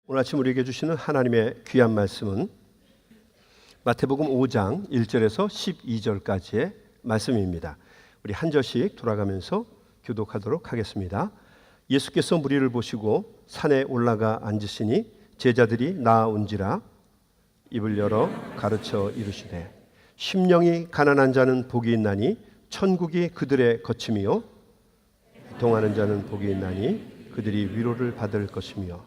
오늘 아침 우리에게 주시는 하나님의 귀한 말씀은 마태복음 5장 1절에서 12절까지의 말씀입니다. 우리 한 절씩 돌아가면서 교독하도록 하겠습니다. 예수께서 무리를 보시고 산에 올라가 앉으시니 제자들이 나아온지라 입을 열어 가르쳐 이르시되 심령이 가난한 자는 복이 있나니 천국이 그들의 거침이요 동하는 자는 복이 있나니 그들이 위로를 받을 것이며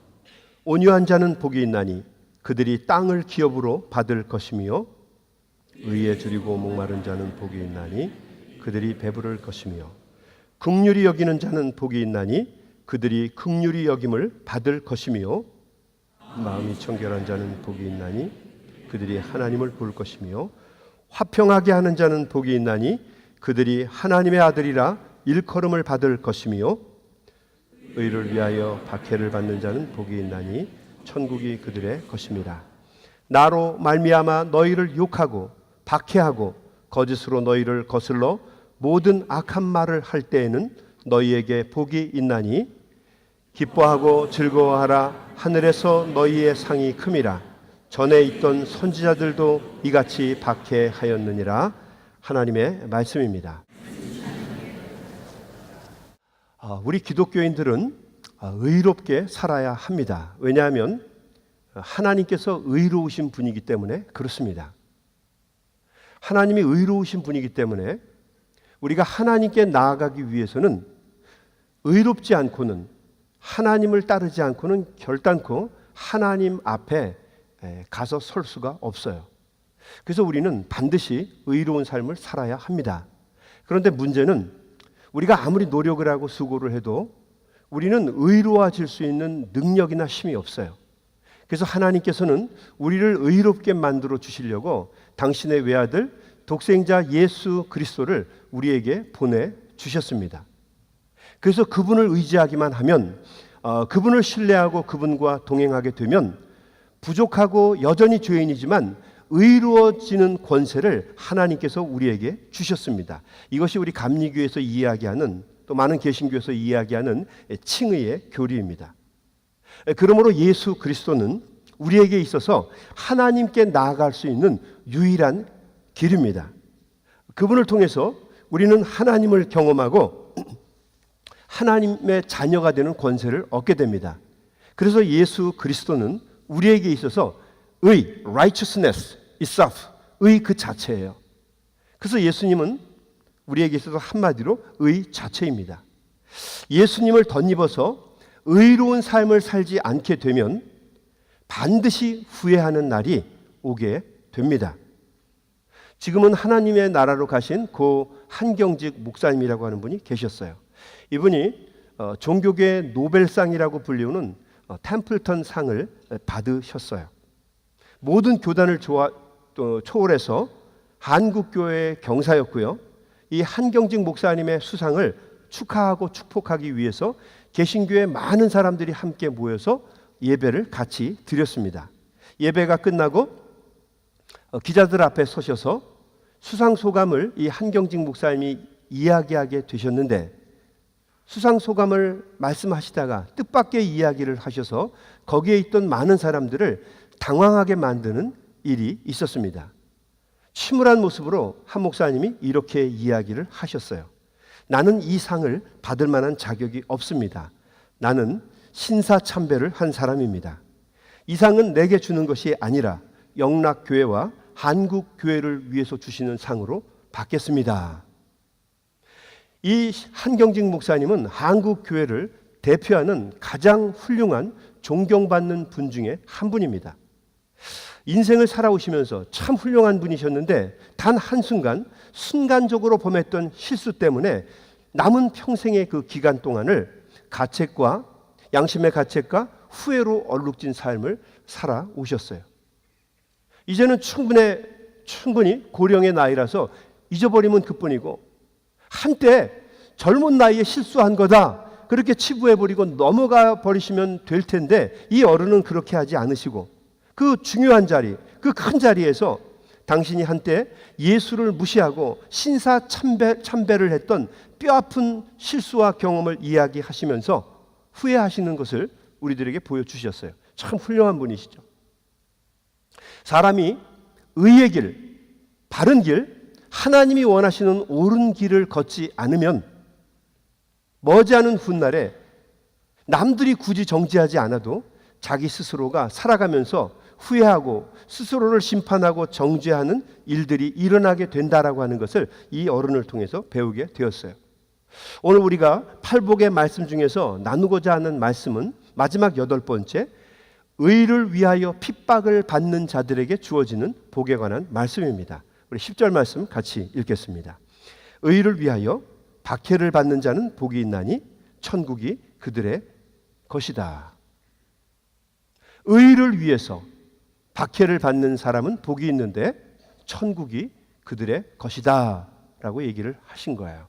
온유한 자는 복이 있나니 그들이 땅을 기업으로 받을 것이며 의에 줄이고 목마른 자는 복이 있나니 그들이 배부를 것이며 긍휼히 여기는 자는 복이 있나니 그들이 긍휼히 여김을 받을 것이며 마음이 청결한 자는 복이 있나니 그들이 하나님을 볼 것이며 화평하게 하는 자는 복이 있나니 그들이 하나님의 아들이라 일컬음을 받을 것이며 의를 위하여 박해를 받는 자는 복이 있나니 천국이 그들의 것입니다. 나로 말미암아 너희를 욕하고 박해하고 거짓으로 너희를 거슬러 모든 악한 말을 할 때에는 너희에게 복이 있나니 기뻐하고 즐거워하라. 하늘에서 너희의 상이 큼이라. 전에 있던 선지자들도 이같이 박해하였느니라. 하나님의 말씀입니다. 우리 기독교인들은 의롭게 살아야 합니다. 왜냐하면 하나님께서 의로우신 분이기 때문에 그렇습니다. 하나님이 의로우신 분이기 때문에 우리가 하나님께 나아가기 위해서는 의롭지 않고는 하나님을 따르지 않고는 결단코 하나님 앞에 가서 설 수가 없어요. 그래서 우리는 반드시 의로운 삶을 살아야 합니다. 그런데 문제는 우리가 아무리 노력을 하고 수고를 해도 우리는 의로워질 수 있는 능력이나 힘이 없어요. 그래서 하나님께서는 우리를 의롭게 만들어 주시려고 당신의 외아들 독생자 예수 그리스도를 우리에게 보내주셨습니다. 그래서 그분을 의지하기만 하면 그분을 신뢰하고 그분과 동행하게 되면 부족하고 여전히 죄인이지만 의로워지는 권세를 하나님께서 우리에게 주셨습니다. 이것이 우리 감리교에서 이야기하는 또 많은 개신교에서 이야기하는 칭의의 교리입니다. 그러므로 예수 그리스도는 우리에게 있어서 하나님께 나아갈 수 있는 유일한 길입니다. 그분을 통해서 우리는 하나님을 경험하고 하나님의 자녀가 되는 권세를 얻게 됩니다. 그래서 예수 그리스도는 우리에게 있어서 의, righteousness itself, 의 그 자체예요. 그래서 예수님은 우리에게 있어서 한마디로 의 자체입니다. 예수님을 덧입어서 의로운 삶을 살지 않게 되면 반드시 후회하는 날이 오게 됩니다. 지금은 하나님의 나라로 가신 고 한경직 목사님이라고 하는 분이 계셨어요. 이분이 종교계의 노벨상이라고 불리우는 템플턴 상을 받으셨어요. 모든 교단을 초월해서 한국교회의 경사였고요. 이 한경직 목사님의 수상을 축하하고 축복하기 위해서 개신교의 많은 사람들이 함께 모여서 예배를 같이 드렸습니다. 예배가 끝나고 기자들 앞에 서셔서 수상 소감을 이 한경직 목사님이 이야기하게 되셨는데 수상 소감을 말씀하시다가 뜻밖의 이야기를 하셔서 거기에 있던 많은 사람들을 당황하게 만드는 일이 있었습니다. 침울한 모습으로 한 목사님이 이렇게 이야기를 하셨어요. 나는 이 상을 받을 만한 자격이 없습니다. 나는 신사참배를 한 사람입니다. 이 상은 내게 주는 것이 아니라 영락교회와 한국교회를 위해서 주시는 상으로 받겠습니다. 이 한경직 목사님은 한국교회를 대표하는 가장 훌륭한 존경받는 분 중에 한 분입니다. 인생을 살아오시면서 참 훌륭한 분이셨는데 단 한순간 순간적으로 범했던 실수 때문에 남은 평생의 그 기간 동안을 가책과 양심의 가책과 후회로 얼룩진 삶을 살아오셨어요. 이제는 충분히 고령의 나이라서 잊어버리면 그뿐이고 한때 젊은 나이에 실수한 거다 그렇게 치부해버리고 넘어가 버리시면 될 텐데 이 어른은 그렇게 하지 않으시고 그 중요한 자리, 그 큰 자리에서 당신이 한때 예수를 무시하고 신사참배를 했던 뼈아픈 실수와 경험을 이야기하시면서 후회하시는 것을 우리들에게 보여주셨어요. 참 훌륭한 분이시죠. 사람이 의의 길, 바른 길, 하나님이 원하시는 옳은 길을 걷지 않으면 머지않은 훗날에 남들이 굳이 정죄하지 않아도 자기 스스로가 살아가면서 후회하고 스스로를 심판하고 정죄하는 일들이 일어나게 된다라고 하는 것을 이 어른을 통해서 배우게 되었어요. 오늘 우리가 팔복의 말씀 중에서 나누고자 하는 말씀은 마지막 8번째, 의를 위하여 핍박을 받는 자들에게 주어지는 복에 관한 말씀입니다. 우리 10절 말씀 같이 읽겠습니다. 의를 위하여 박해를 받는 자는 복이 있나니 천국이 그들의 것이다. 의를 위해서 박해를 받는 사람은 복이 있는데 천국이 그들의 것이다 라고 얘기를 하신 거예요.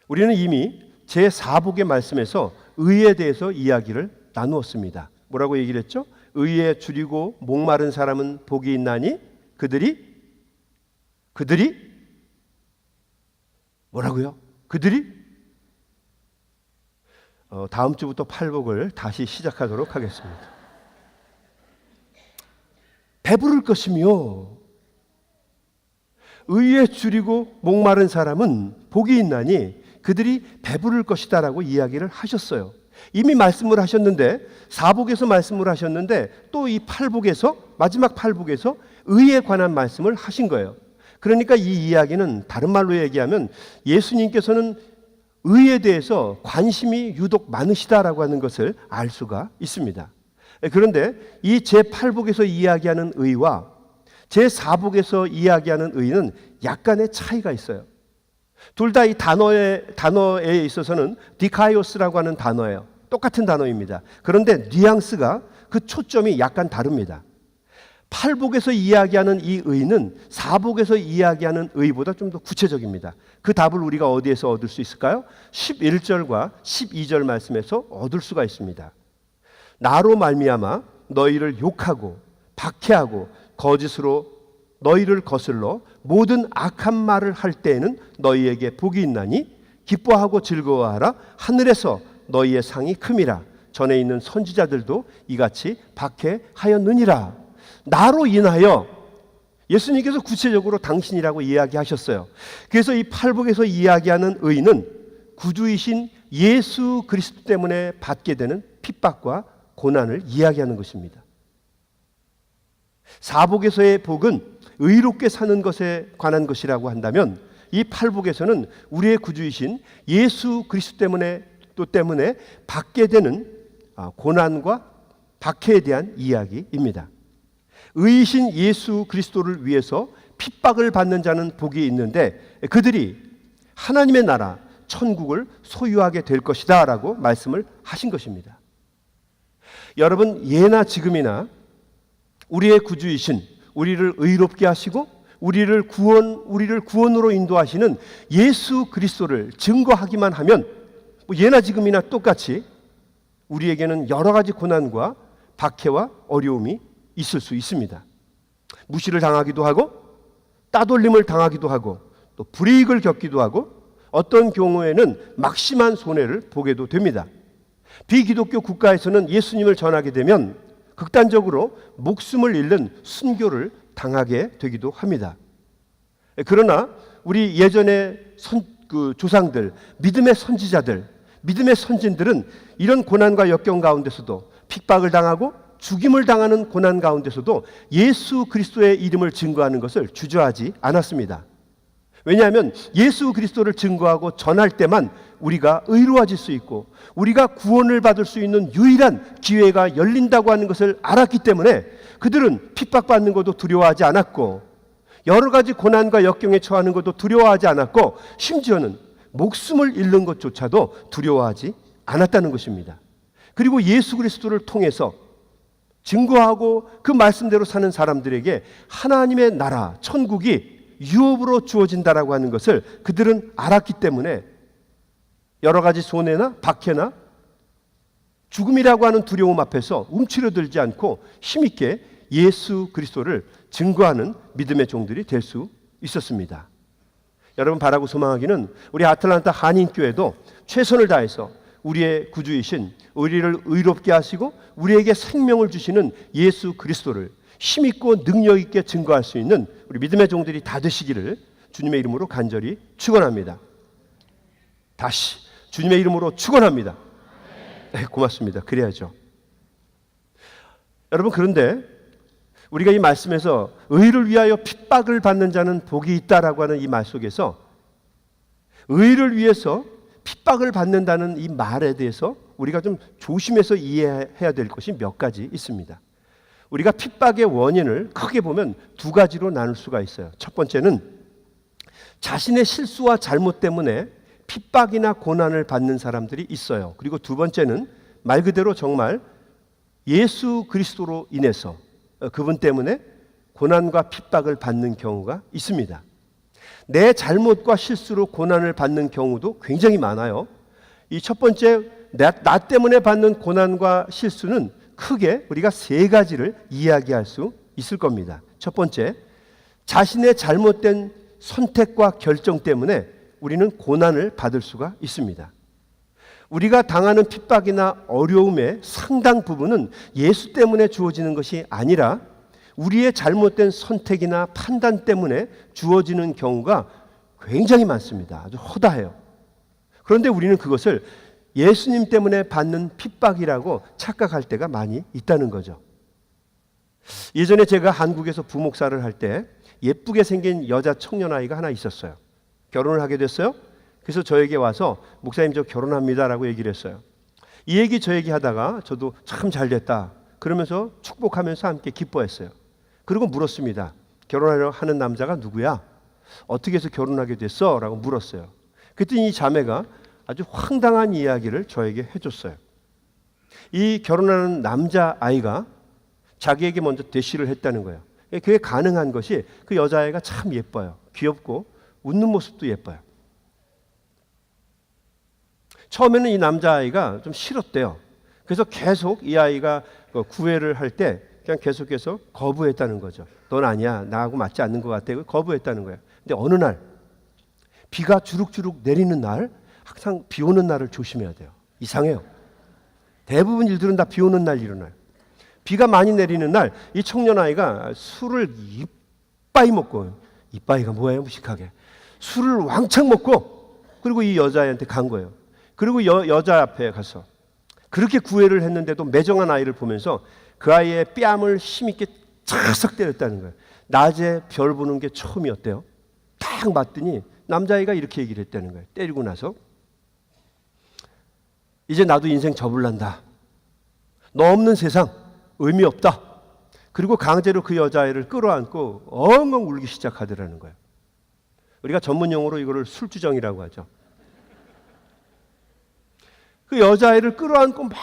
우리는 이미 제4복의 말씀에서 의에 대해서 이야기를 나누었습니다. 뭐라고 얘기를 했죠? 의에 줄이고 목마른 사람은 복이 있나니 그들이 뭐라고요? 그들이 다음 주부터 팔복을 다시 시작하도록 하겠습니다. 배부를 것이며 의에 줄이고 목마른 사람은 복이 있나니 그들이 배부를 것이다 라고 이야기를 하셨어요. 이미 말씀을 하셨는데, 사복에서 말씀을 하셨는데 또 이 팔복에서, 마지막 팔복에서 의에 관한 말씀을 하신 거예요. 그러니까 이 이야기는 다른 말로 얘기하면 예수님께서는 의에 대해서 관심이 유독 많으시다라고 하는 것을 알 수가 있습니다. 그런데 이 제8복에서 이야기하는 의와 제4복에서 이야기하는 의는 약간의 차이가 있어요. 둘 다 이 단어에 있어서는 디카이오스라고 하는 단어예요. 똑같은 단어입니다. 그런데 뉘앙스가, 그 초점이 약간 다릅니다. 팔복에서 이야기하는 이 의는 사복에서 이야기하는 의보다 좀 더 구체적입니다. 그 답을 우리가 어디에서 얻을 수 있을까요? 11절과 12절 말씀에서 얻을 수가 있습니다. 나로 말미암아 너희를 욕하고 박해하고 거짓으로 너희를 거슬러 모든 악한 말을 할 때에는 너희에게 복이 있나니 기뻐하고 즐거워하라. 하늘에서 너희의 상이 큼이라. 전에 있는 선지자들도 이같이 박해하였느니라. 나로 인하여, 예수님께서 구체적으로 당신이라고 이야기하셨어요. 그래서 이 팔복에서 이야기하는 의는 구주이신 예수 그리스도 때문에 받게 되는 핍박과 고난을 이야기하는 것입니다. 사복에서의 복은 의롭게 사는 것에 관한 것이라고 한다면, 이 팔복에서는 우리의 구주이신 예수 그리스도 때문에 받게 되는 고난과 박해에 대한 이야기입니다. 의이신 예수 그리스도를 위해서 핍박을 받는 자는 복이 있는데 그들이 하나님의 나라 천국을 소유하게 될 것이다 라고 말씀을 하신 것입니다. 여러분, 예나 지금이나 우리의 구주이신, 우리를 의롭게 하시고 우리를 구원으로 인도하시는 예수 그리스도를 증거하기만 하면 예나 지금이나 똑같이 우리에게는 여러 가지 고난과 박해와 어려움이 있을 수 있습니다. 무시를 당하기도 하고 따돌림을 당하기도 하고 또 불이익을 겪기도 하고 어떤 경우에는 막심한 손해를 보게도 됩니다. 비기독교 국가에서는 예수님을 전하게 되면 극단적으로 목숨을 잃는 순교를 당하게 되기도 합니다. 그러나 우리 예전의 조상들, 믿음의 선지자들, 믿음의 선진들은 이런 고난과 역경 가운데서도 핍박을 당하고 죽임을 당하는 고난 가운데서도 예수 그리스도의 이름을 증거하는 것을 주저하지 않았습니다. 왜냐하면 예수 그리스도를 증거하고 전할 때만 우리가 의로워질 수 있고 우리가 구원을 받을 수 있는 유일한 기회가 열린다고 하는 것을 알았기 때문에 그들은 핍박받는 것도 두려워하지 않았고 여러 가지 고난과 역경에 처하는 것도 두려워하지 않았고 심지어는 목숨을 잃는 것조차도 두려워하지 않았다는 것입니다. 그리고 예수 그리스도를 통해서 증거하고 그 말씀대로 사는 사람들에게 하나님의 나라, 천국이 유업으로 주어진다라고 하는 것을 그들은 알았기 때문에 여러 가지 손해나 박해나 죽음이라고 하는 두려움 앞에서 움츠러들지 않고 힘있게 예수 그리스도를 증거하는 믿음의 종들이 될 수 있었습니다. 여러분, 바라고 소망하기는 우리 아틀란타 한인교회도 최선을 다해서 우리의 구주이신, 우리를 의롭게 하시고 우리에게 생명을 주시는 예수 그리스도를 힘있고 능력있게 증거할 수 있는 우리 믿음의 종들이 다 되시기를 주님의 이름으로 간절히 축원합니다. 다시 주님의 이름으로 축원합니다. 네, 고맙습니다. 그래야죠. 여러분, 그런데 우리가 이 말씀에서 의를 위하여 핍박을 받는 자는 복이 있다라고 하는 이 말 속에서 의를 위해서 핍박을 받는다는 이 말에 대해서 우리가 좀 조심해서 이해해야 될 것이 몇 가지 있습니다. 우리가 핍박의 원인을 크게 보면 두 가지로 나눌 수가 있어요. 첫 번째는 자신의 실수와 잘못 때문에 핍박이나 고난을 받는 사람들이 있어요. 그리고 두 번째는 말 그대로 정말 예수 그리스도로 인해서 그분 때문에 고난과 핍박을 받는 경우가 있습니다. 내 잘못과 실수로 고난을 받는 경우도 굉장히 많아요. 이 첫 번째, 나 때문에 받는 고난과 실수는 크게 우리가 세 가지를 이야기할 수 있을 겁니다. 첫 번째, 자신의 잘못된 선택과 결정 때문에 우리는 고난을 받을 수가 있습니다. 우리가 당하는 핍박이나 어려움의 상당 부분은 예수 때문에 주어지는 것이 아니라 우리의 잘못된 선택이나 판단 때문에 주어지는 경우가 굉장히 많습니다. 아주 허다해요. 그런데 우리는 그것을 예수님 때문에 받는 핍박이라고 착각할 때가 많이 있다는 거죠. 예전에 제가 한국에서 부목사를 할 때 예쁘게 생긴 여자 청년 아이가 하나 있었어요. 결혼을 하게 됐어요. 그래서 저에게 와서 목사님, 저 결혼합니다라고 얘기를 했어요. 이 얘기 저 얘기 하다가 저도 참 잘됐다 그러면서 축복하면서 함께 기뻐했어요. 그리고 물었습니다. 결혼하려 하는 남자가 누구야? 어떻게 해서 결혼하게 됐어? 라고 물었어요. 그랬더니 이 자매가 아주 황당한 이야기를 저에게 해줬어요. 이 결혼하는 남자아이가 자기에게 먼저 대시를 했다는 거예요. 그게 가능한 것이 그 여자아이가 참 예뻐요. 귀엽고 웃는 모습도 예뻐요. 처음에는 이 남자아이가 좀 싫었대요. 그래서 계속 이 아이가 구애를 할 때 그냥 계속해서 거부했다는 거죠. 넌 아니야. 나하고 맞지 않는 것 같아. 거부했다는 거예요. 근데 어느 날 비가 주룩주룩 내리는 날, 항상 비 오는 날을 조심해야 돼요. 이상해요. 대부분 일들은 다 비 오는 날 일어나요. 비가 많이 내리는 날 이 청년 아이가 술을 이빠이 먹고, 이빠이가 뭐예요? 무식하게. 술을 왕창 먹고 그리고 이 여자애한테 간 거예요. 그리고 여자 앞에 가서 그렇게 구애를 했는데도 매정한 아이를 보면서 그 아이의 뺨을 힘있게 착싹 때렸다는 거예요. 낮에 별 보는 게 처음이었대요. 딱 맞더니 남자아이가 이렇게 얘기를 했다는 거예요. 때리고 나서 이제 나도 인생 접을란다. 너 없는 세상 의미 없다. 그리고 강제로 그 여자아이를 끌어안고 엉엉 울기 시작하더라는 거예요. 우리가 전문 용어로 이거를 술주정이라고 하죠. 그 여자아이를 끌어안고 막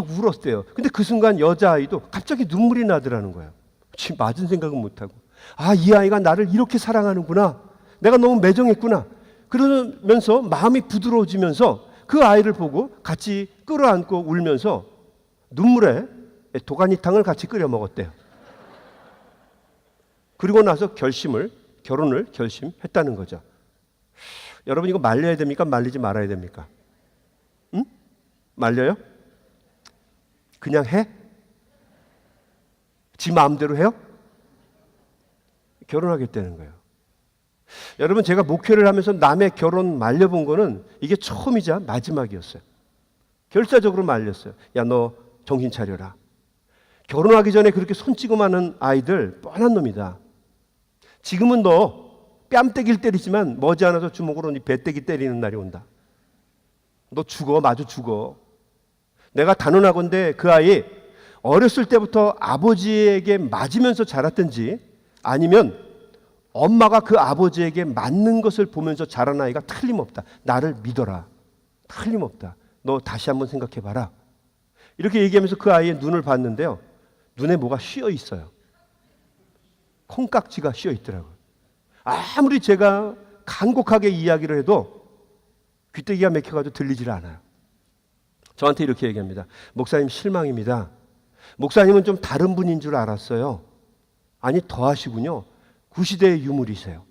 울었대요. 근데 그 순간 여자아이도 갑자기 눈물이 나더라는 거예요. 지금 맞은 생각은 못하고, 아, 이 아이가 나를 이렇게 사랑하는구나. 내가 너무 매정했구나. 그러면서 마음이 부드러워지면서 그 아이를 보고 같이 끌어안고 울면서 눈물에 도가니탕을 같이 끓여 먹었대요. 그리고 나서 결혼을 결심했다는 거죠. 여러분, 이거 말려야 됩니까? 말리지 말아야 됩니까? 응? 말려요? 그냥 해? 지 마음대로 해요? 결혼하겠다는 거예요. 여러분, 제가 목회를 하면서 남의 결혼 말려본 거는 이게 처음이자 마지막이었어요. 결사적으로 말렸어요. 야, 너 정신 차려라. 결혼하기 전에 그렇게 손찌검하는 아이들 뻔한 놈이다. 지금은 너 뺨때기를 때리지만 머지않아서 주먹으로 네 배때기 때리는 날이 온다. 너 죽어, 마주 죽어. 내가 단언하건대 그 아이 어렸을 때부터 아버지에게 맞으면서 자랐든지 아니면 엄마가 그 아버지에게 맞는 것을 보면서 자란 아이가 틀림없다. 나를 믿어라. 틀림없다. 너 다시 한번 생각해봐라. 이렇게 얘기하면서 그 아이의 눈을 봤는데요. 눈에 뭐가 휘어 있어요. 콩깍지가 휘어 있더라고요. 아무리 제가 간곡하게 이야기를 해도 귀때기가 맥혀가지고 들리질 않아요. 저한테 이렇게 얘기합니다. 목사님, 실망입니다. 목사님은 좀 다른 분인 줄 알았어요. 아니 더하시군요. 구시대의 유물이세요.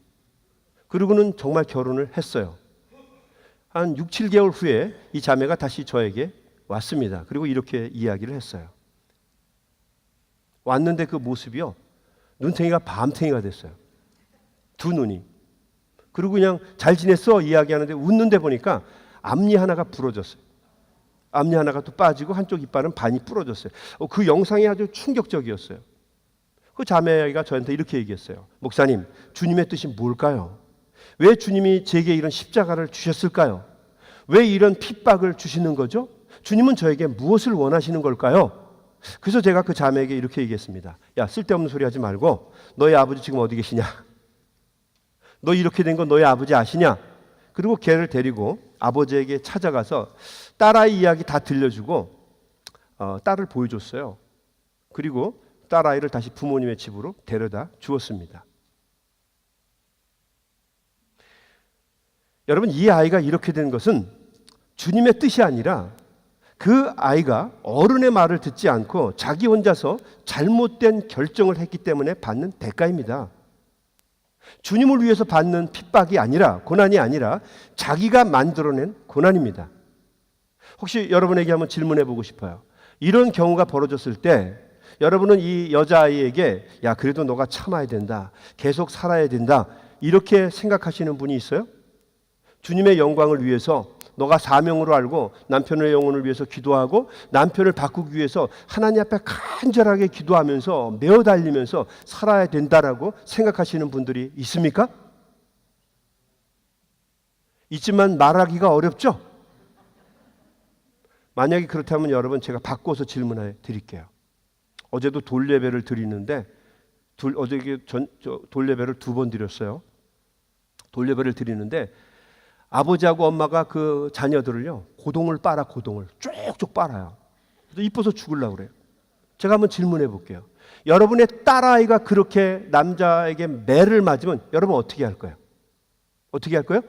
그리고는 정말 결혼을 했어요. 한 6, 7개월 후에 이 자매가 다시 저에게 왔습니다. 그리고 이렇게 이야기를 했어요. 왔는데 그 모습이요, 눈탱이가 밤탱이가 됐어요. 두 눈이. 그리고 그냥 잘 지냈어 이야기하는데 웃는데 보니까 앞니 하나가 부러졌어요. 앞니 하나가 또 빠지고 한쪽 이빨은 반이 부러졌어요. 그 영상이 아주 충격적이었어요. 그 자매가 저한테 이렇게 얘기했어요. 목사님, 주님의 뜻이 뭘까요? 왜 주님이 제게 이런 십자가를 주셨을까요? 왜 이런 핍박을 주시는 거죠? 주님은 저에게 무엇을 원하시는 걸까요? 그래서 제가 그 자매에게 이렇게 얘기했습니다. 야, 쓸데없는 소리 하지 말고 너희 아버지 지금 어디 계시냐? 너 이렇게 된 건 너희 아버지 아시냐? 그리고 걔를 데리고 아버지에게 찾아가서 딸아이 이야기 다 들려주고 딸을 보여줬어요. 그리고 딸아이를 다시 부모님의 집으로 데려다 주었습니다. 여러분, 이 아이가 이렇게 된 것은 주님의 뜻이 아니라 그 아이가 어른의 말을 듣지 않고 자기 혼자서 잘못된 결정을 했기 때문에 받는 대가입니다. 주님을 위해서 받는 핍박이 아니라, 고난이 아니라 자기가 만들어낸 고난입니다. 혹시 여러분에게 한번 질문해 보고 싶어요. 이런 경우가 벌어졌을 때 여러분은 이 여자아이에게 야, 그래도 너가 참아야 된다, 계속 살아야 된다, 이렇게 생각하시는 분이 있어요? 주님의 영광을 위해서 너가 사명으로 알고 남편의 영혼을 위해서 기도하고 남편을 바꾸기 위해서 하나님 앞에 간절하게 기도하면서 매어 달리면서 살아야 된다라고 생각하시는 분들이 있습니까? 있지만 말하기가 어렵죠? 만약에 그렇다면 여러분, 제가 바꿔서 질문해 드릴게요. 어제도 돌예배를 드리는데 어제 돌예배를 2번 드렸어요. 돌예배를 드리는데 아버지하고 엄마가 그 자녀들을요, 고동을 빨아, 고동을 쭉쭉 빨아요. 이뻐서 죽으려고 그래요. 제가 한번 질문해 볼게요. 여러분의 딸아이가 그렇게 남자에게 매를 맞으면 여러분 어떻게 할 거예요? 어떻게 할 거예요?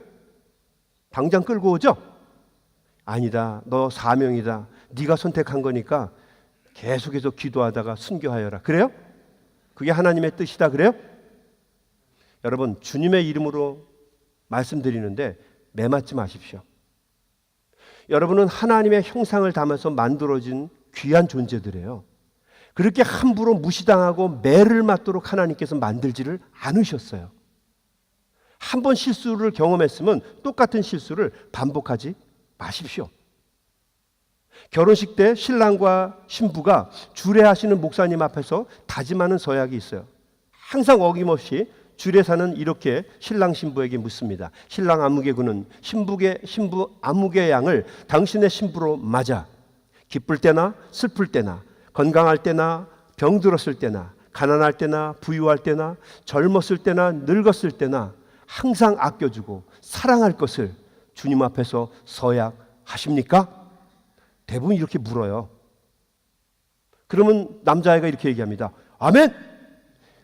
당장 끌고 오죠? 아니다, 너 사명이다, 네가 선택한 거니까 계속해서 기도하다가 순교하여라. 그래요? 그게 하나님의 뜻이다. 그래요? 여러분, 주님의 이름으로 말씀드리는데 매 맞지 마십시오. 여러분은 하나님의 형상을 담아서 만들어진 귀한 존재들이에요. 그렇게 함부로 무시당하고 매를 맞도록 하나님께서 만들지를 않으셨어요. 한 번 실수를 경험했으면 똑같은 실수를 반복하지 마십시오. 결혼식 때 신랑과 신부가 주례하시는 목사님 앞에서 다짐하는 서약이 있어요. 항상 어김없이 주례사는 이렇게 신랑 신부에게 묻습니다. 신랑 아무개군은 신부 아무개 양을 당신의 신부로 맞아 기쁠 때나 슬플 때나 건강할 때나 병들었을 때나 가난할 때나 부유할 때나 젊었을 때나 늙었을 때나 항상 아껴주고 사랑할 것을 주님 앞에서 서약하십니까? 대부분 이렇게 물어요. 그러면 남자애가 이렇게 얘기합니다. 아멘!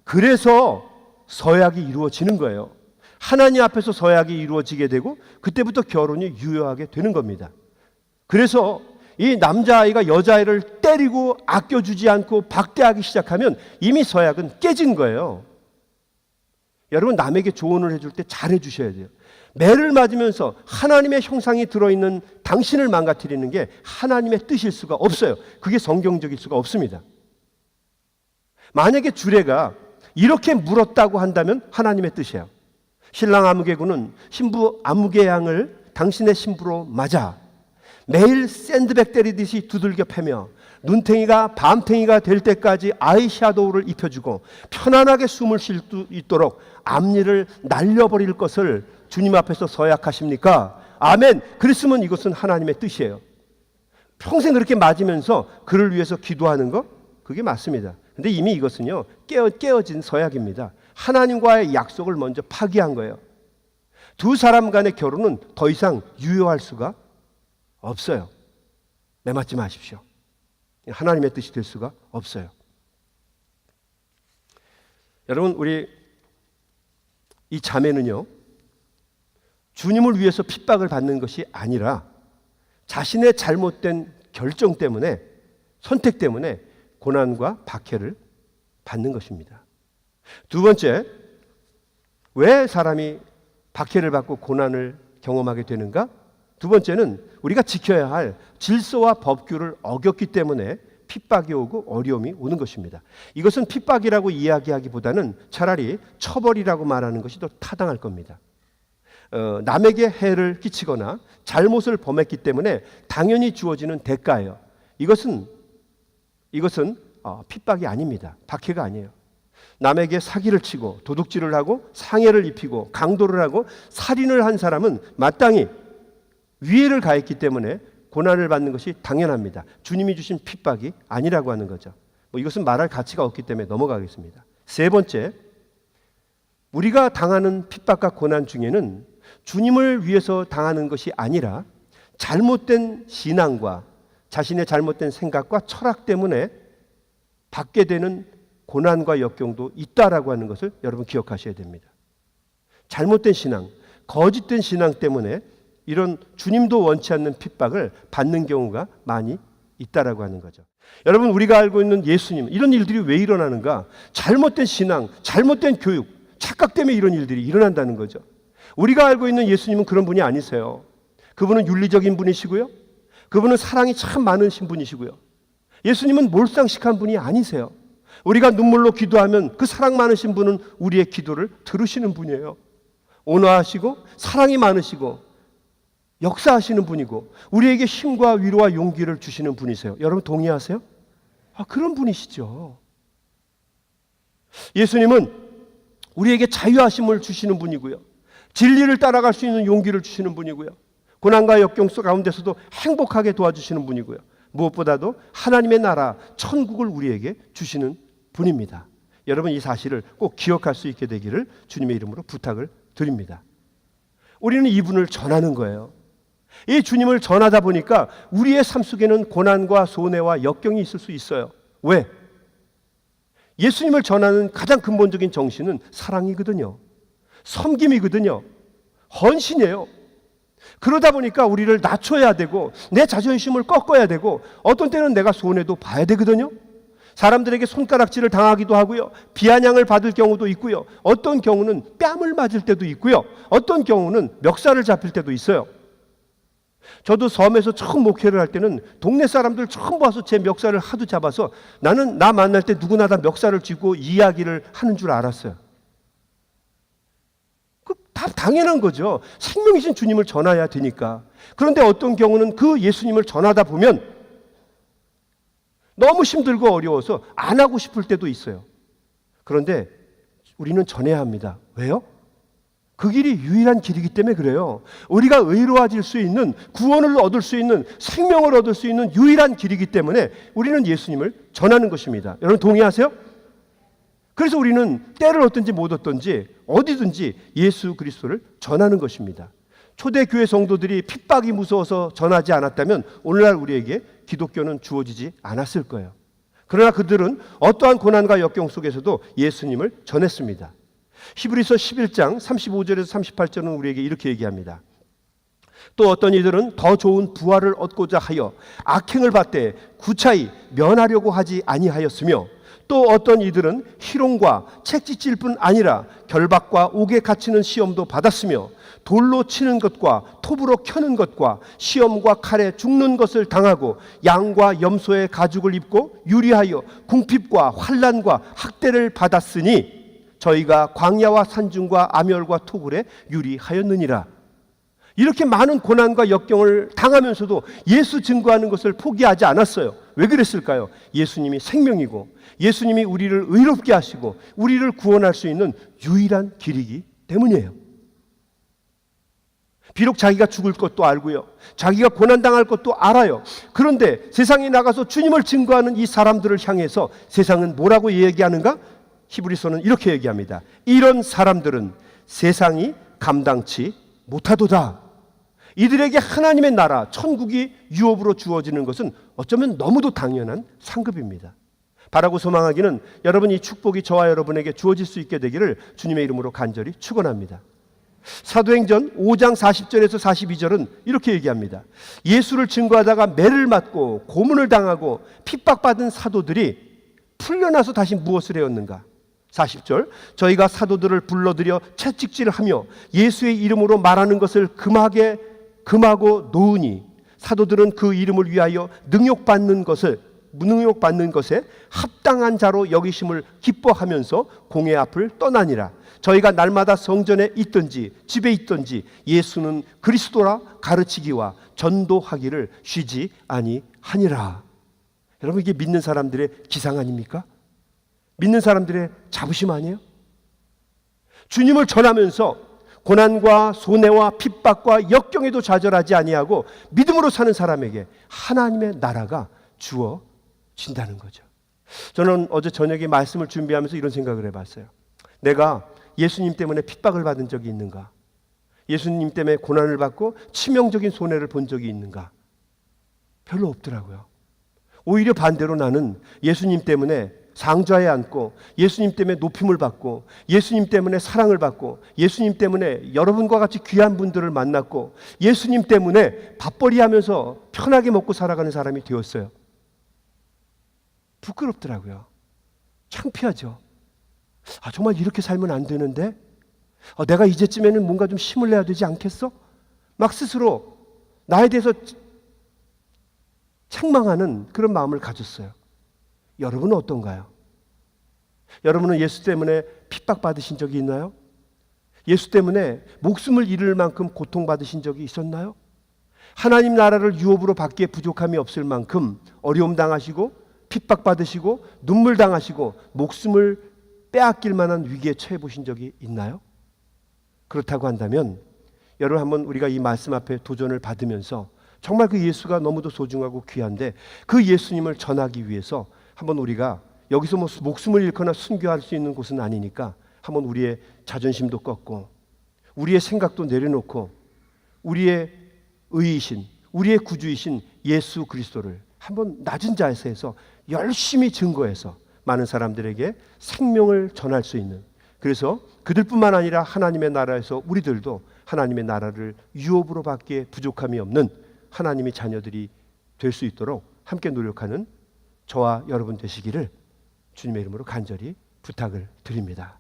그래서 서약이 이루어지는 거예요. 하나님 앞에서 서약이 이루어지게 되고 그때부터 결혼이 유효하게 되는 겁니다. 그래서 이 남자아이가 여자아이를 때리고 아껴주지 않고 박대하기 시작하면 이미 서약은 깨진 거예요. 여러분, 남에게 조언을 해줄 때 잘해 주셔야 돼요. 매를 맞으면서 하나님의 형상이 들어있는 당신을 망가뜨리는 게 하나님의 뜻일 수가 없어요. 그게 성경적일 수가 없습니다. 만약에 주례가 이렇게 물었다고 한다면 하나님의 뜻이에요. 신랑 아무개군은 신부 아무개 양을 당신의 신부로 맞아 매일 샌드백 때리듯이 두들겨 패며 눈탱이가 밤탱이가 될 때까지 아이샤도우를 입혀주고 편안하게 숨을 쉴 수 있도록 앞니를 날려버릴 것을 주님 앞에서 서약하십니까? 아멘. 그랬으면 이것은 하나님의 뜻이에요. 평생 그렇게 맞으면서 그를 위해서 기도하는 거, 그게 맞습니다. 근데 이미 이것은요, 깨어진 서약입니다. 하나님과의 약속을 먼저 파기한 거예요. 두 사람 간의 결혼은 더 이상 유효할 수가 없어요. 매맞지 마십시오. 하나님의 뜻이 될 수가 없어요. 여러분, 우리 이 자매는요, 주님을 위해서 핍박을 받는 것이 아니라 자신의 잘못된 결정 때문에, 선택 때문에 고난과 박해를 받는 것입니다. 두 번째, 왜 사람이 박해를 받고 고난을 경험하게 되는가? 두 번째는 우리가 지켜야 할 질서와 법규를 어겼기 때문에 핍박이 오고 어려움이 오는 것입니다. 이것은 핍박이라고 이야기하기보다는 차라리 처벌이라고 말하는 것이 더 타당할 겁니다. 남에게 해를 끼치거나 잘못을 범했기 때문에 당연히 주어지는 대가예요. 이것은 핍박이 아닙니다. 박해가 아니에요. 남에게 사기를 치고 도둑질을 하고 상해를 입히고 강도를 하고 살인을 한 사람은 마땅히 위해를 가했기 때문에 고난을 받는 것이 당연합니다. 주님이 주신 핍박이 아니라고 하는 거죠. 이것은 말할 가치가 없기 때문에 넘어가겠습니다. 세 번째, 우리가 당하는 핍박과 고난 중에는 주님을 위해서 당하는 것이 아니라 잘못된 신앙과 자신의 잘못된 생각과 철학 때문에 받게 되는 고난과 역경도 있다라고 하는 것을 여러분 기억하셔야 됩니다. 잘못된 신앙, 거짓된 신앙 때문에 이런 주님도 원치 않는 핍박을 받는 경우가 많이 있다라고 하는 거죠. 여러분, 우리가 알고 있는 예수님, 이런 일들이 왜 일어나는가? 잘못된 신앙, 잘못된 교육, 착각 때문에 이런 일들이 일어난다는 거죠. 우리가 알고 있는 예수님은 그런 분이 아니세요. 그분은 윤리적인 분이시고요. 그분은 사랑이 참 많으신 분이시고요. 예수님은 몰상식한 분이 아니세요. 우리가 눈물로 기도하면 그 사랑 많으신 분은 우리의 기도를 들으시는 분이에요. 온화하시고 사랑이 많으시고 역사하시는 분이고 우리에게 힘과 위로와 용기를 주시는 분이세요. 여러분 동의하세요? 그런 분이시죠. 예수님은 우리에게 자유하심을 주시는 분이고요. 진리를 따라갈 수 있는 용기를 주시는 분이고요. 고난과 역경 속 가운데서도 행복하게 도와주시는 분이고요. 무엇보다도 하나님의 나라, 천국을 우리에게 주시는 분입니다. 여러분 이 사실을 꼭 기억할 수 있게 되기를 주님의 이름으로 부탁을 드립니다. 우리는 이분을 전하는 거예요. 이 주님을 전하다 보니까 우리의 삶 속에는 고난과 손해와 역경이 있을 수 있어요. 왜? 예수님을 전하는 가장 근본적인 정신은 사랑이거든요. 섬김이거든요. 헌신이에요. 그러다 보니까 우리를 낮춰야 되고 내 자존심을 꺾어야 되고 어떤 때는 내가 손해도 봐야 되거든요. 사람들에게 손가락질을 당하기도 하고요. 비아냥을 받을 경우도 있고요. 어떤 경우는 뺨을 맞을 때도 있고요. 어떤 경우는 멱살을 잡힐 때도 있어요. 저도 섬에서 처음 목회를 할 때는 동네 사람들 처음 봐서 제 멱살을 하도 잡아서 나는 나 만날 때 누구나 다 멱살을 쥐고 이야기를 하는 줄 알았어요. 다 당연한 거죠. 생명이신 주님을 전해야 되니까. 그런데 어떤 경우는 그 예수님을 전하다 보면 너무 힘들고 어려워서 안 하고 싶을 때도 있어요. 그런데 우리는 전해야 합니다. 왜요? 그 길이 유일한 길이기 때문에 그래요. 우리가 의로워질 수 있는, 구원을 얻을 수 있는, 생명을 얻을 수 있는 유일한 길이기 때문에 우리는 예수님을 전하는 것입니다. 여러분 동의하세요? 그래서 우리는 때를 얻든지 못 얻든지 어디든지 예수 그리스도를 전하는 것입니다. 초대교회 성도들이 핍박이 무서워서 전하지 않았다면 오늘날 우리에게 기독교는 주어지지 않았을 거예요. 그러나 그들은 어떠한 고난과 역경 속에서도 예수님을 전했습니다. 히브리서 11장 35절에서 38절은 우리에게 이렇게 얘기합니다. 또 어떤 이들은 더 좋은 부활을 얻고자 하여 악행을 받되 구차히 면하려고 하지 아니하였으며 또 어떤 이들은 희롱과 채찍질 뿐 아니라 결박과 옥에 갇히는 시험도 받았으며 돌로 치는 것과 톱으로 켜는 것과 시험과 칼에 죽는 것을 당하고 양과 염소의 가죽을 입고 유리하여 궁핍과 환난과 학대를 받았으니 저희가 광야와 산중과 암열과 토굴에 유리하였느니라. 이렇게 많은 고난과 역경을 당하면서도 예수 증거하는 것을 포기하지 않았어요. 왜 그랬을까요? 예수님이 생명이고 예수님이 우리를 의롭게 하시고 우리를 구원할 수 있는 유일한 길이기 때문이에요. 비록 자기가 죽을 것도 알고요. 자기가 고난당할 것도 알아요. 그런데 세상에 나가서 주님을 증거하는 이 사람들을 향해서 세상은 뭐라고 얘기하는가? 히브리서는 이렇게 얘기합니다. 이런 사람들은 세상이 감당치 못하도다. 이들에게 하나님의 나라, 천국이 유업으로 주어지는 것은 어쩌면 너무도 당연한 상급입니다. 바라고 소망하기는 여러분 이 축복이 저와 여러분에게 주어질 수 있게 되기를 주님의 이름으로 간절히 축원합니다. 사도행전 5장 40절에서 42절은 이렇게 얘기합니다. 예수를 증거하다가 매를 맞고 고문을 당하고 핍박받은 사도들이 풀려나서 다시 무엇을 해왔는가? 40절, 저희가 사도들을 불러들여 채찍질하며 예수의 이름으로 말하는 것을 금하고 놓으니 사도들은 그 이름을 위하여 능욕받는 것에 합당한 자로 여기심을 기뻐하면서 공회 앞을 떠나니라. 저희가 날마다 성전에 있든지 집에 있든지 예수는 그리스도라 가르치기와 전도하기를 쉬지 아니하니라. 여러분, 이게 믿는 사람들의 기상 아닙니까? 믿는 사람들의 자부심 아니에요? 주님을 전하면서 고난과 손해와 핍박과 역경에도 좌절하지 아니하고 믿음으로 사는 사람에게 하나님의 나라가 주어진다는 거죠. 저는 어제 저녁에 말씀을 준비하면서 이런 생각을 해봤어요. 내가 예수님 때문에 핍박을 받은 적이 있는가? 예수님 때문에 고난을 받고 치명적인 손해를 본 적이 있는가? 별로 없더라고요. 오히려 반대로 나는 예수님 때문에 상좌에 앉고 예수님 때문에 높임을 받고 예수님 때문에 사랑을 받고 예수님 때문에 여러분과 같이 귀한 분들을 만났고 예수님 때문에 밥벌이 하면서 편하게 먹고 살아가는 사람이 되었어요. 부끄럽더라고요. 창피하죠. 정말 이렇게 살면 안 되는데 내가 이제쯤에는 뭔가 좀 힘을 내야 되지 않겠어? 막 스스로 나에 대해서 책망하는 그런 마음을 가졌어요. 여러분은 어떤가요? 여러분은 예수 때문에 핍박받으신 적이 있나요? 예수 때문에 목숨을 잃을 만큼 고통받으신 적이 있었나요? 하나님 나라를 유업으로 받기에 부족함이 없을 만큼 어려움 당하시고 핍박받으시고 눈물 당하시고 목숨을 빼앗길 만한 위기에 처해 보신 적이 있나요? 그렇다고 한다면 여러분, 한번 우리가 이 말씀 앞에 도전을 받으면서 정말 그 예수가 너무도 소중하고 귀한데 그 예수님을 전하기 위해서 한번 우리가 여기서 목숨을 잃거나 순교할 수 있는 곳은 아니니까 한번 우리의 자존심도 꺾고 우리의 생각도 내려놓고 우리의 의이신, 우리의 구주이신 예수 그리스도를 한번 낮은 자세에서 열심히 증거해서 많은 사람들에게 생명을 전할 수 있는, 그래서 그들뿐만 아니라 하나님의 나라에서 우리들도 하나님의 나라를 유업으로 받기에 부족함이 없는 하나님의 자녀들이 될 수 있도록 함께 노력하는 저와 여러분 되시기를 주님의 이름으로 간절히 부탁을 드립니다.